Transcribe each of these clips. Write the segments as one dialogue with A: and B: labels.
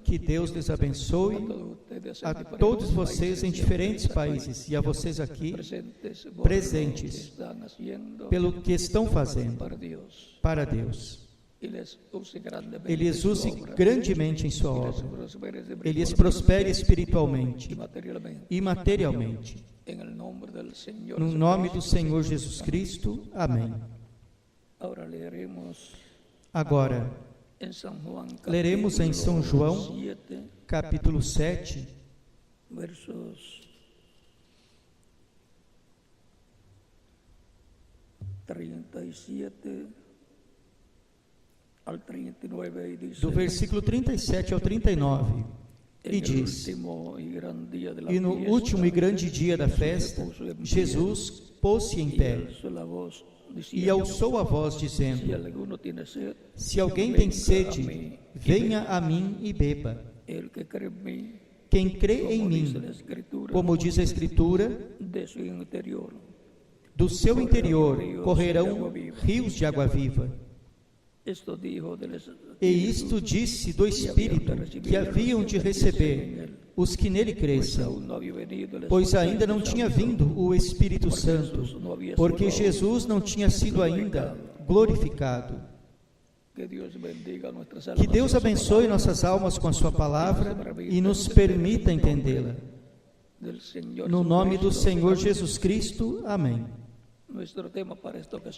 A: Que Deus lhes abençoe a todos vocês em diferentes países e a vocês aqui presentes pelo que estão fazendo para Deus. Ele os use grandemente em sua obra. Ele os prospere espiritualmente e materialmente. No nome do Senhor Jesus Cristo. Amém. Agora, leremos em São João, capítulo 7,
B: versos 37 ao 39, e diz,
A: do versículo 37 ao 39, e diz: E no último e grande dia da festa, Jesus pôs-se em pé e alçou a voz, dizendo: Se alguém tem sede, venha a mim e beba. Quem crê em mim, como diz a Escritura, do seu interior correrão rios de água viva. E isto disse do Espírito que haviam de receber os que nele cresçam, pois ainda não tinha vindo o Espírito Santo, porque Jesus não tinha sido ainda glorificado. Que Deus abençoe nossas almas com a sua palavra e nos permita entendê-la. No nome do Senhor Jesus Cristo. Amém.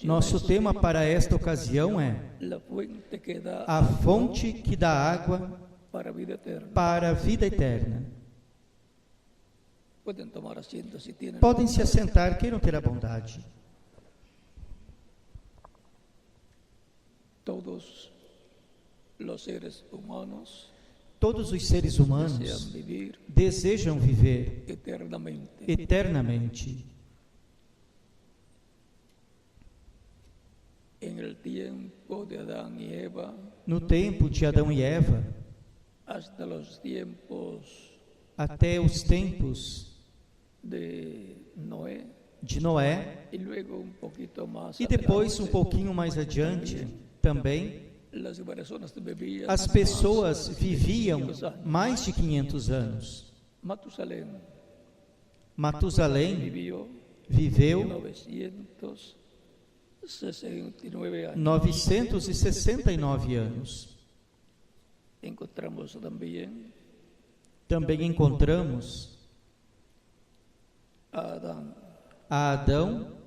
A: Nosso tema para esta ocasião é a fonte que dá água para a vida eterna. Podem se assentar, queiram ter a bondade.
B: Todos os
A: seres humanos desejam viver eternamente. No tempo de Adão e Eva, até os tempos de Noé, e depois um pouquinho mais adiante também, as pessoas viviam mais de 500 anos. Matusalém viveu 969 anos. Também encontramos a Adão,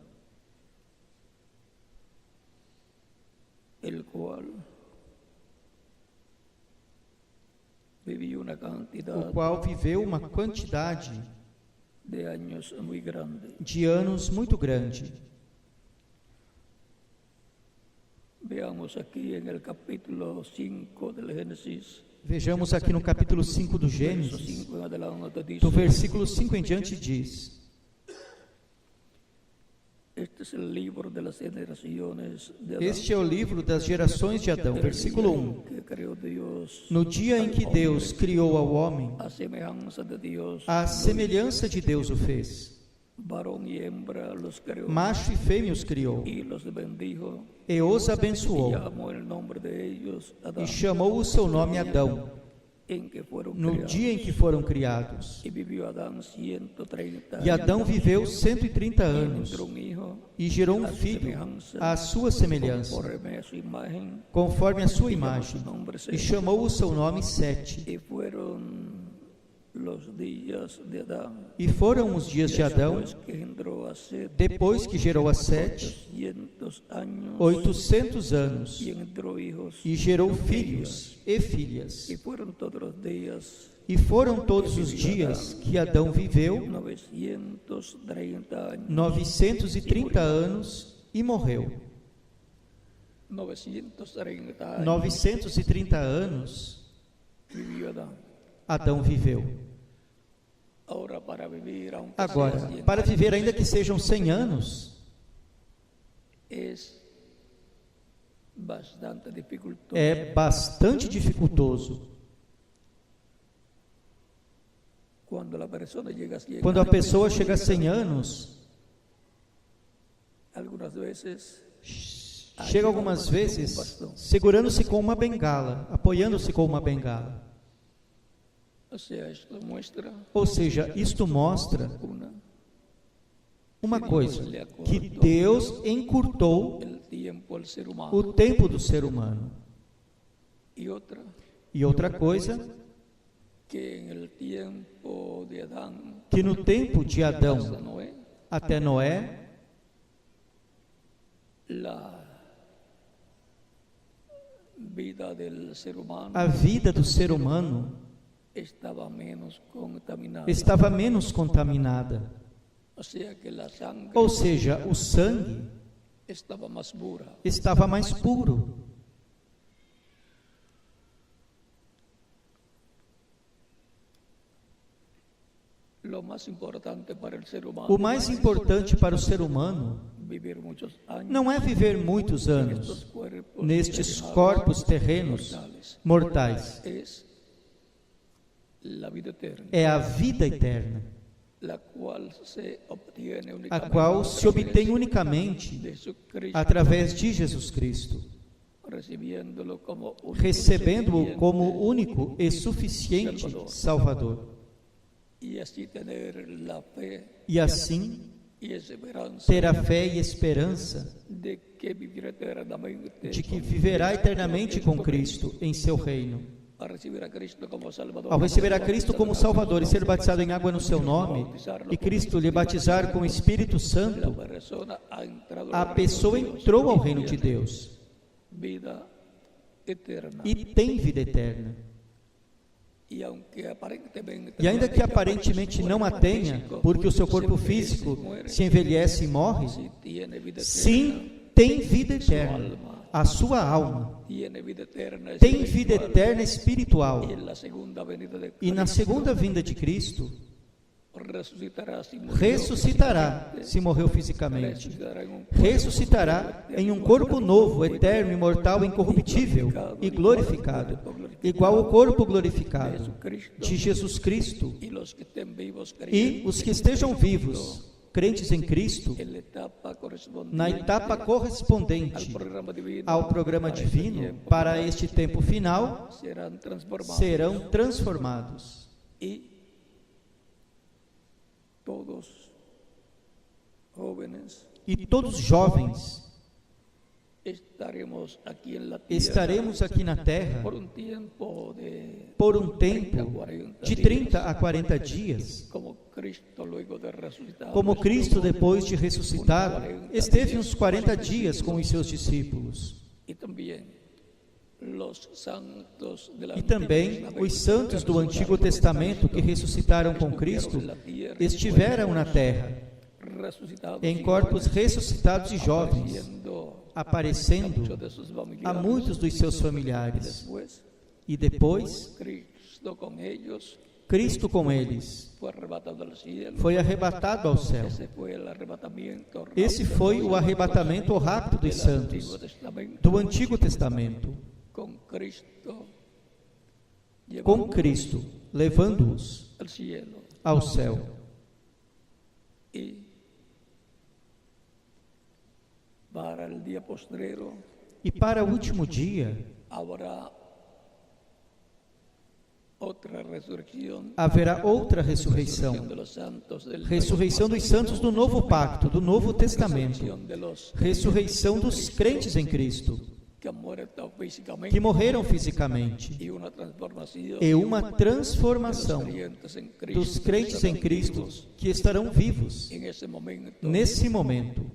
A: o qual viveu uma quantidade de anos muito grande. Vejamos aqui no capítulo 5 do Gênesis, do versículo 5 em diante diz: Este é o livro das gerações de Adão, versículo 1. No dia em que Deus criou ao homem, à semelhança de Deus o fez. Macho e fêmea os criou, e os abençoou, e chamou o seu nome Adão, no dia em que foram criados. E Adão viveu 130 anos, e gerou um filho à sua semelhança, conforme a sua imagem, e chamou o seu nome Sete. E foram os dias de Adão, depois que gerou a Sete, 800 anos, e gerou filhos e filhas. E foram todos os dias que Adão viveu 930 anos e morreu. 930 anos Adão viveu. Agora, para viver ainda que sejam 100 anos, é bastante dificultoso. Quando a pessoa chega a 100 anos, chega algumas vezes segurando-se com uma bengala, apoiando-se com uma bengala. Ou seja, isto mostra uma coisa, que Deus encurtou o tempo do ser humano. E outra coisa, que no tempo de Adão até Noé, a vida do ser humano estava menos contaminada. Ou seja, o sangue estava mais puro. O mais importante para o ser humano não é viver muitos anos nestes corpos terrenos mortais. É a vida eterna, a qual se obtém unicamente através de Jesus Cristo, recebendo-o como único e suficiente Salvador. E assim ter a fé e esperança de que viverá eternamente com Cristo em seu reino. Ao receber a Cristo como Salvador e ser batizado em água no seu nome, e Cristo lhe batizar com o Espírito Santo, a pessoa entrou ao reino de Deus e tem vida eterna. E ainda que aparentemente não a tenha, porque o seu corpo físico se envelhece e morre, sim, tem vida eterna. A sua alma tem vida eterna espiritual. E na segunda vinda de Cristo, ressuscitará, se morreu fisicamente, ressuscitará em um corpo novo, eterno, imortal, incorruptível e glorificado, igual ao corpo glorificado de Jesus Cristo. E os que estejam vivos, crentes em Cristo, na etapa correspondente ao programa divino, para este tempo final, serão transformados. E todos jovens estaremos aqui na terra por um tempo de 30 a 40 dias, como Cristo, depois de ressuscitado, esteve uns 40 dias com os seus discípulos. E também os santos do Antigo Testamento que ressuscitaram com Cristo estiveram na terra, em corpos ressuscitados e jovens, aparecendo a muitos dos seus familiares. E depois, Cristo com eles foi arrebatado ao céu. Esse foi o arrebatamento rápido dos santos do Antigo Testamento, com Cristo levando-os ao céu. E para o último dia haverá outra ressurreição, ressurreição dos santos do novo pacto, do novo testamento, ressurreição dos crentes em Cristo, que morreram fisicamente, e uma transformação dos crentes em Cristo que estarão vivos nesse momento,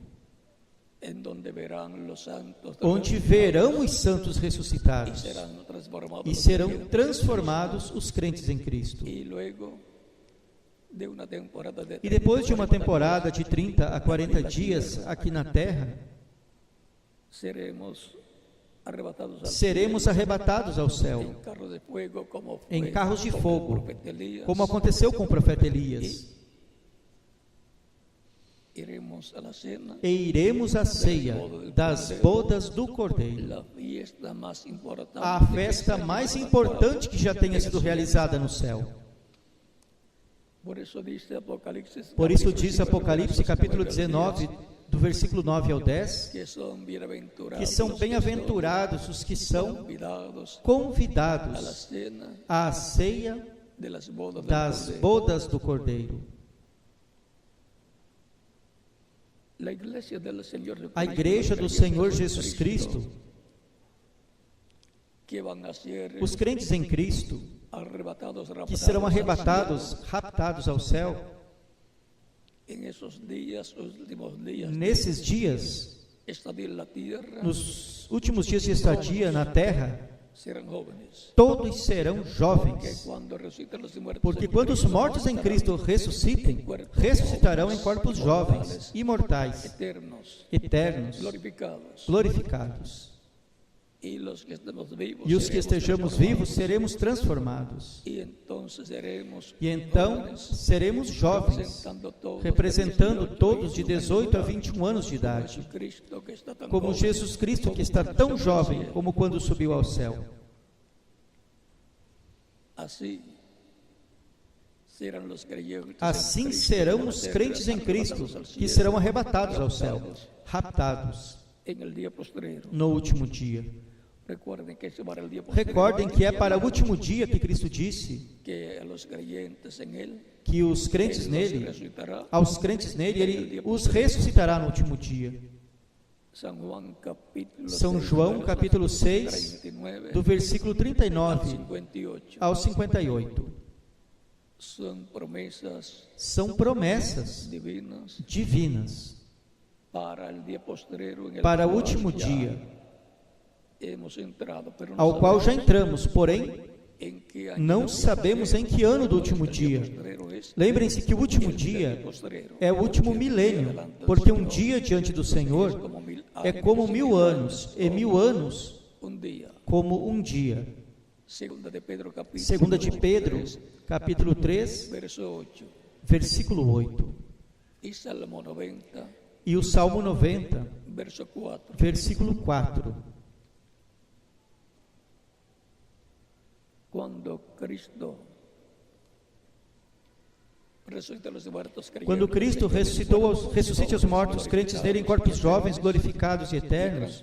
A: onde verão os santos ressuscitados e serão transformados os crentes em Cristo. E depois de uma temporada de 30 a 40 dias aqui na terra, seremos arrebatados ao céu em carros de fogo, como aconteceu com o profeta Elias. E iremos à ceia das bodas do Cordeiro, a festa mais importante que já tenha sido realizada no céu. Por isso diz Apocalipse capítulo 19, do versículo 9 ao 10, que são bem-aventurados os que são convidados à ceia das bodas do Cordeiro. A igreja do Senhor Jesus Cristo, os crentes em Cristo, que serão arrebatados, raptados ao céu, nesses dias, nos últimos dias de estadia na terra, todos serão jovens, porque quando os mortos em Cristo ressuscitem, ressuscitarão em corpos jovens, imortais, eternos, glorificados. E os que estejamos vivos seremos transformados. E então seremos jovens, representando todos de 18 a 21 anos de idade, como Jesus Cristo, que está tão jovem como quando subiu ao céu. Assim serão os crentes em Cristo, que serão arrebatados ao céu, raptados no último dia. Recordem que é para o último dia que Cristo disse que os crentes nele, aos crentes nele, ele os ressuscitará no último dia. São João, capítulo 6, do versículo 39 ao 58. São promessas divinas para o último dia, ao qual já entramos, porém não sabemos em que ano do último dia. Lembrem-se que o último dia é o último milênio, porque um dia diante do Senhor é como 1000 anos, e 1000 anos como um dia. Segunda de Pedro, capítulo 3, versículo 8. E o Salmo 90, versículo 4. Quando Cristo ressuscite os mortos, crentes nele em corpos jovens, glorificados e eternos,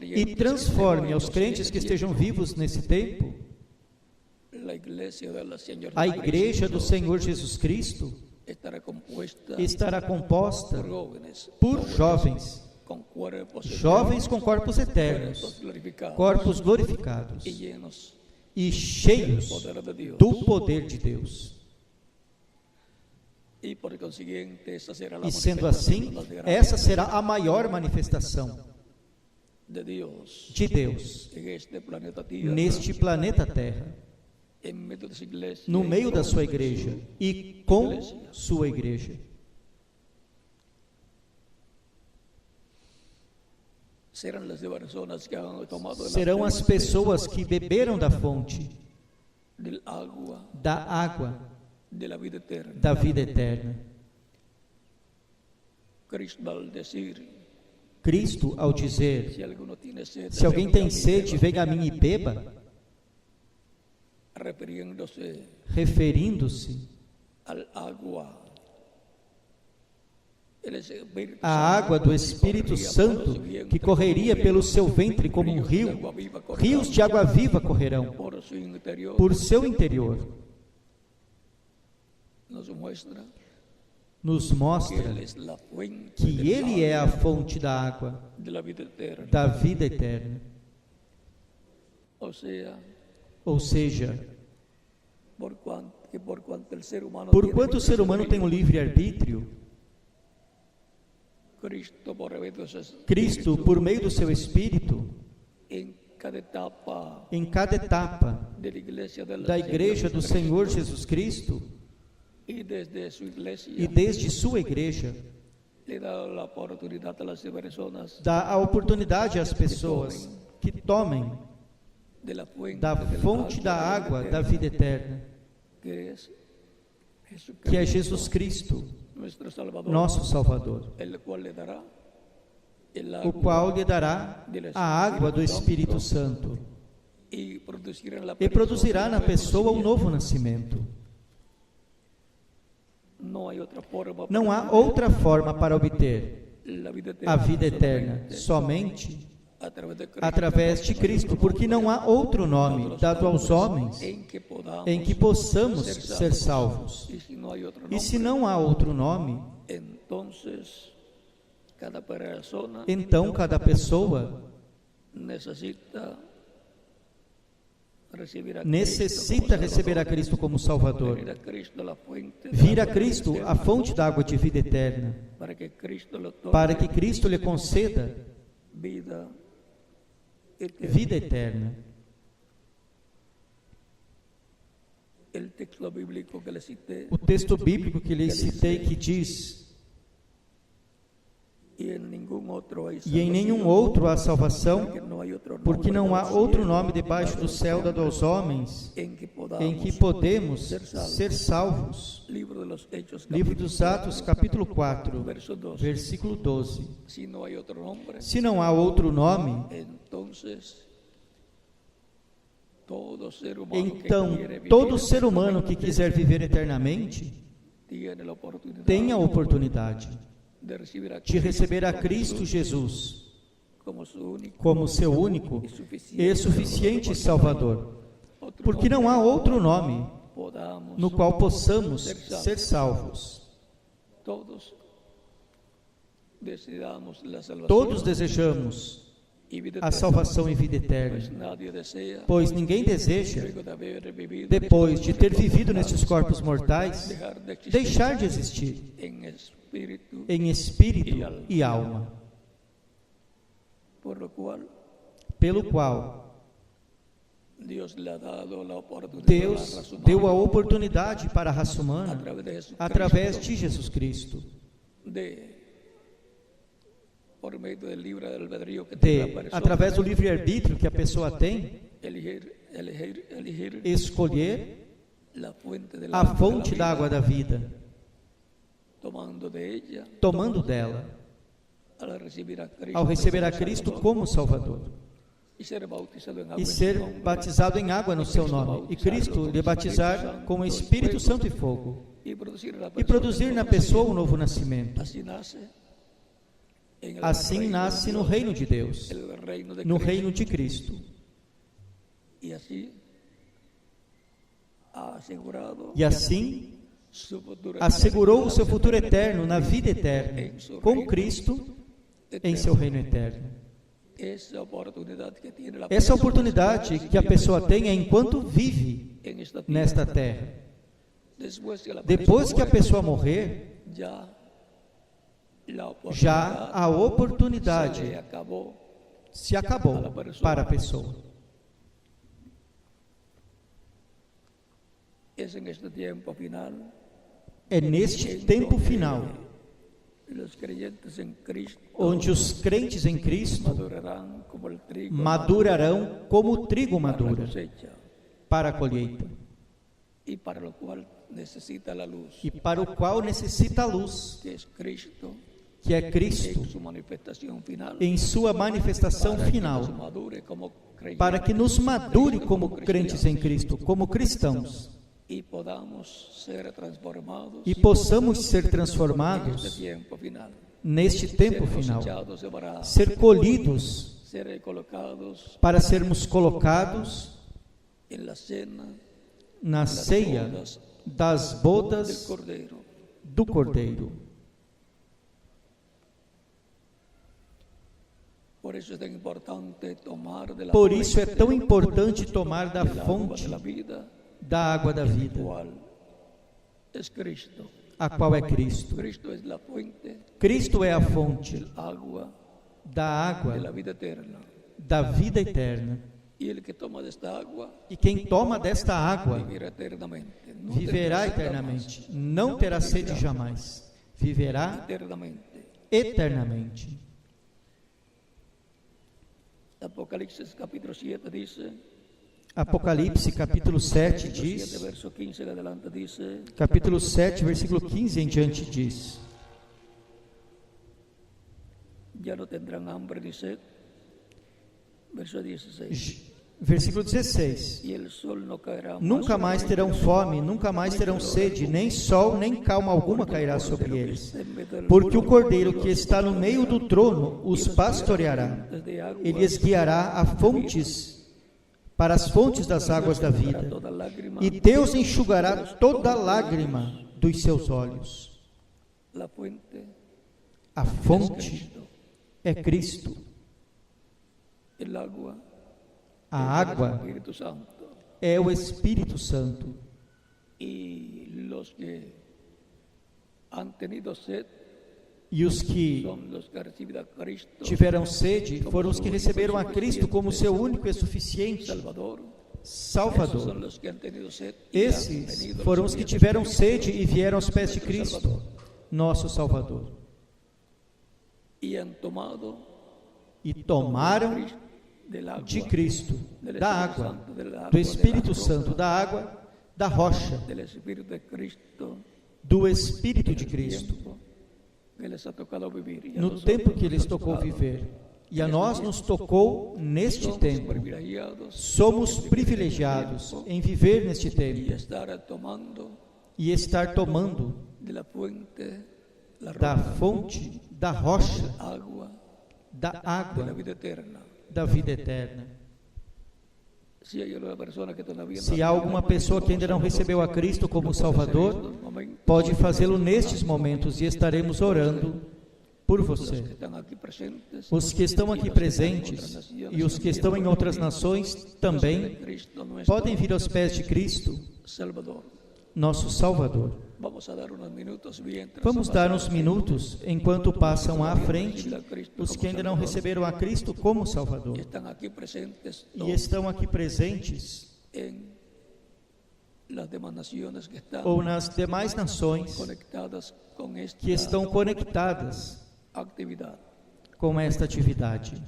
A: e transforme aos crentes que estejam vivos nesse tempo, a igreja do Senhor Jesus Cristo estará composta por jovens, jovens com corpos eternos, corpos glorificados e cheios do poder de Deus. E sendo assim, essa será a maior manifestação de Deus neste planeta Terra, no meio da sua igreja e com sua igreja. Serão as pessoas que beberam da fonte, da água, da vida eterna. Cristo, ao dizer, se alguém tem sede, venha a mim e beba, referindo-se a água do Espírito Santo que correria pelo seu ventre como um rio, rios de água viva correrão por seu interior. Nos mostra que Ele é a fonte da água, da vida eterna. Ou seja, porquanto o ser humano tem um livre-arbítrio, Cristo, por meio do seu Espírito, em cada etapa da igreja do Senhor Jesus Cristo e desde sua igreja, dá a oportunidade às pessoas que tomem da fonte da água da vida eterna, que é Jesus Cristo, nosso Salvador, o qual lhe dará a água do Espírito Santo e produzirá na pessoa um novo nascimento. Não há outra forma para obter a vida eterna somente através de Cristo, porque não há outro nome dado aos homens em que possamos ser salvos. E se não há outro nome, então cada pessoa necessita receber a Cristo como Salvador, vir a Cristo, a fonte da água de vida eterna, para que Cristo lhe conceda vida eterna. O texto bíblico que lhe citei, que diz: e em nenhum outro há salvação, porque não há outro nome debaixo do céu dado aos homens em que podemos ser salvos. Livro dos Atos, capítulo 4, versículo 12. Se não há outro nome, então todo ser humano que quiser viver eternamente tem a oportunidade de receber a Cristo Jesus como seu único e suficiente Salvador, porque não há outro nome no qual possamos ser salvos. Todos desejamos a salvação e vida eterna, pois ninguém deseja, depois de ter vivido nesses corpos mortais, deixar de existir em espírito e alma. Pelo qual Deus deu a oportunidade para a raça humana, através de Jesus Cristo, através do livre-arbítrio que a pessoa tem, escolher a fonte da água da vida, tomando dela, ao receber a Cristo como Salvador, e ser batizado em água no seu nome, e Cristo lhe batizar com o Espírito Santo e fogo, e produzir na pessoa um novo nascimento. Assim nasce no reino de Deus, no reino de Cristo. E assim assegurou o seu futuro eterno na vida eterna, com Cristo em seu reino eterno. Essa oportunidade que a pessoa tem é enquanto vive nesta terra. Depois que a pessoa morrer, já a oportunidade se acabou para a pessoa. É neste tempo final onde os crentes em Cristo madurarão como o trigo madura para a colheita, e para o qual necessita a luz, que é Cristo em sua manifestação final, para que nos madure como crentes em Cristo, como cristãos, e possamos ser transformados neste tempo final, ser colhidos para sermos colocados na ceia das bodas do Cordeiro. Por isso é tão importante tomar da fonte da água da vida, a qual é Cristo. Cristo é a fonte da água da vida eterna. E quem toma desta água viverá eternamente, não terá sede jamais, viverá eternamente. Apocalipse capítulo 7 diz, capítulo 7, versículo 15 em diante diz: Versículo 16.
B: y el sol no caerá más
A: Nunca
B: sobre
A: mais
B: ellos,
A: terão fome, nunca mais terão sede, nem sol, nem calma alguma cairá sobre eles. Porque o Cordeiro que está no meio do trono os pastoreará.
B: desde agua,
A: Ele os guiará a fontes, para as fontes das águas da vida.
B: toda lágrima,
A: E Deus enxugará toda lágrima dos seus olhos.
B: la fuente,
A: A fonte é Cristo.
B: el agua,
A: A água
B: Espíritu Santo.
A: é o Espírito Santo.
B: Y los que han tenido sed
A: E os que
B: son los que han recibido a Cristo,
A: tiveram sede foram os que receberam a Cristo como seu único e suficiente
B: Salvador. Esos
A: Salvador.
B: son los que han tenido sed y han
A: Esses
B: venido a
A: foram
B: los
A: os que
B: pies
A: tiveram
B: de Cristo,
A: sede e vieram aos pés de Cristo, nosso Salvador.
B: y han tomado
A: E tomaram
B: del agua,
A: de Cristo,
B: del
A: da
B: Espíritu
A: água,
B: Santo, del agua,
A: do
B: de
A: Espírito
B: la
A: Santo,
B: roca,
A: da água, da rocha,
B: del Espíritu de Cristo,
A: do Espírito de Cristo,
B: tiempo que les ha tocado vivir. Y a
A: no
B: nosotros
A: tempo que
B: nos
A: lhes
B: ha
A: tocou
B: tocado.
A: viver. E a nós nos tocou neste
B: Somos
A: tempo.
B: privilegiados
A: Somos privilegiados em viver neste
B: y
A: tempo
B: estar tomando
A: e estar tomando
B: de la fuente, la
A: da
B: roca,
A: fonte, da rocha,
B: agua
A: da
B: de la
A: água,
B: vida eterna.
A: da vida eterna.
B: Si hay alguna persona que todavía no
A: Se há alguma pessoa que ainda não recebeu a Cristo como Salvador, pode fazê-lo nestes momentos e estaremos orando por
B: los
A: você.
B: que están aquí presentes,
A: Os que estão aqui presentes e os que estão em outras nações também
B: Cristo nuestro
A: podem vir aos pés de Cristo,
B: Salvador.
A: nosso Salvador.
B: Vamos a dar unos minutos mientras
A: Vamos dar uns
B: avanzamos.
A: minutos enquanto passam à frente
B: Recibir a Cristo
A: os
B: como
A: que ainda não
B: Salvador.
A: receberam a Cristo como Salvador.
B: Están aquí presentes
A: E
B: todos
A: estão aqui presentes
B: en las demás naciones que están
A: ou nas demais nações
B: conectadas con esta
A: que estão conectadas
B: actividad.
A: com esta atividade.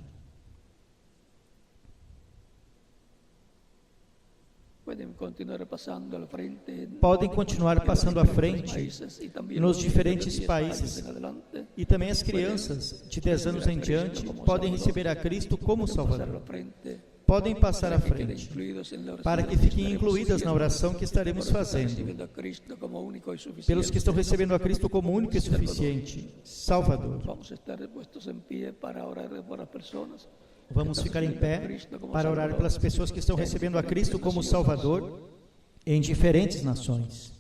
B: Pueden continuar pasando al frente
A: Podem continuar passando à frente
B: países y también
A: nos
B: los niños de
A: diferentes
B: 10
A: países.
B: años en adelante,
A: E também as crianças de 10 anos em diante podem receber a Cristo como
B: pasar
A: Salvador.
B: al frente
A: Podem passar à
B: que queden
A: frente
B: incluidos en la oración
A: para que
B: que
A: fiquem
B: estaremos
A: incluídas na
B: haciendo
A: oração que estaremos
B: por estar
A: fazendo.
B: recibiendo a Cristo como único y suficiente.
A: Pelos que estão recebendo a Cristo como único e suficiente Salvador.
B: Vamos a estar puestos en pie para orar por las personas.
A: Vamos ficar em pé para orar pelas pessoas que estão recebendo a Cristo como Salvador em diferentes nações.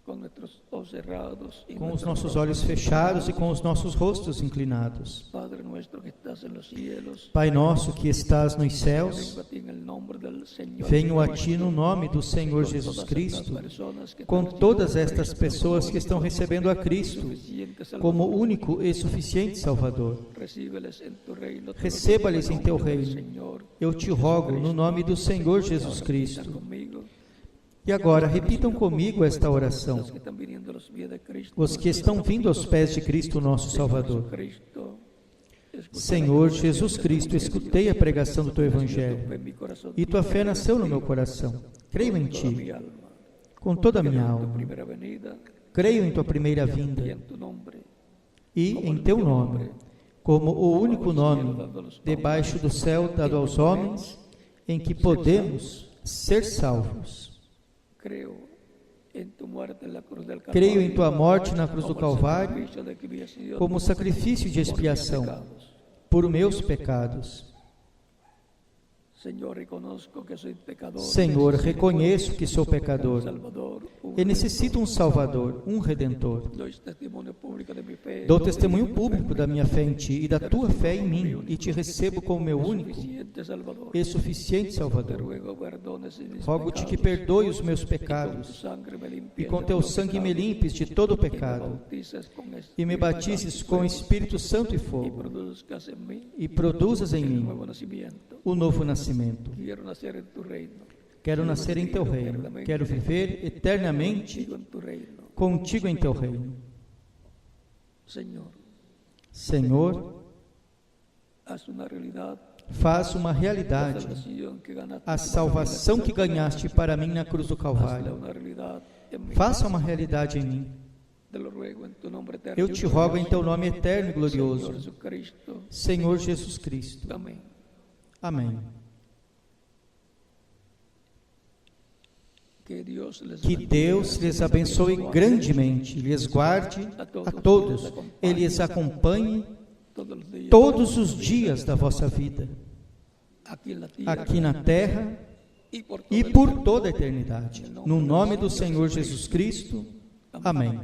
B: Con nuestros ojos cerrados y
A: Com os
B: nuestros
A: nossos
B: rostros
A: olhos fechados e com os nossos rostos inclinados.
B: Padre nuestro que estás en los cielos,
A: Pai nosso que estás nos céus,
B: vengo a ti en el nombre del Señor.
A: venho a Ti no nome do Senhor Jesus Cristo, com todas estas pessoas que estão recebendo a Cristo como único e suficiente Salvador. Receba-lhes em Teu reino. Eu te rogo no nome do Senhor Jesus Cristo. E agora repitam comigo esta oração. Os que estão vindo aos pés de Cristo, nosso Salvador. Senhor Jesus Cristo, escutei a pregação do Teu Evangelho e Tua fé nasceu no meu coração. Creio em Ti, com toda a minha alma. Creio em Tua primeira vinda e em Teu nome, como o único nome debaixo do céu dado aos homens, em que podemos ser salvos. Creio em Tua morte na cruz do Calvário como sacrifício de expiação por meus pecados. Senhor, reconheço que sou pecador e necessito um Salvador, um Redentor. Dou testemunho público da minha fé em Ti e da Tua fé em mim e Te recebo como meu único e suficiente Salvador. Rogo-Te que perdoe os meus pecados e com Teu sangue me limpes de todo o pecado e me batizes com o Espírito Santo e fogo e produzas em mim o novo nascimento. Quero nascer em Teu reino. Quero viver eternamente contigo em Teu reino. Senhor, faz uma realidade a salvação que ganhaste para mim na cruz do Calvário. Faça uma realidade em mim. Eu te rogo em Teu nome eterno e glorioso, Senhor Jesus Cristo. Amém.
B: Que
A: Deus lhes abençoe grandemente, lhes guarde a todos, Ele lhes acompanhe todos os dias da vossa vida, aqui na terra e por toda a eternidade. No nome do Senhor Jesus Cristo. Amém.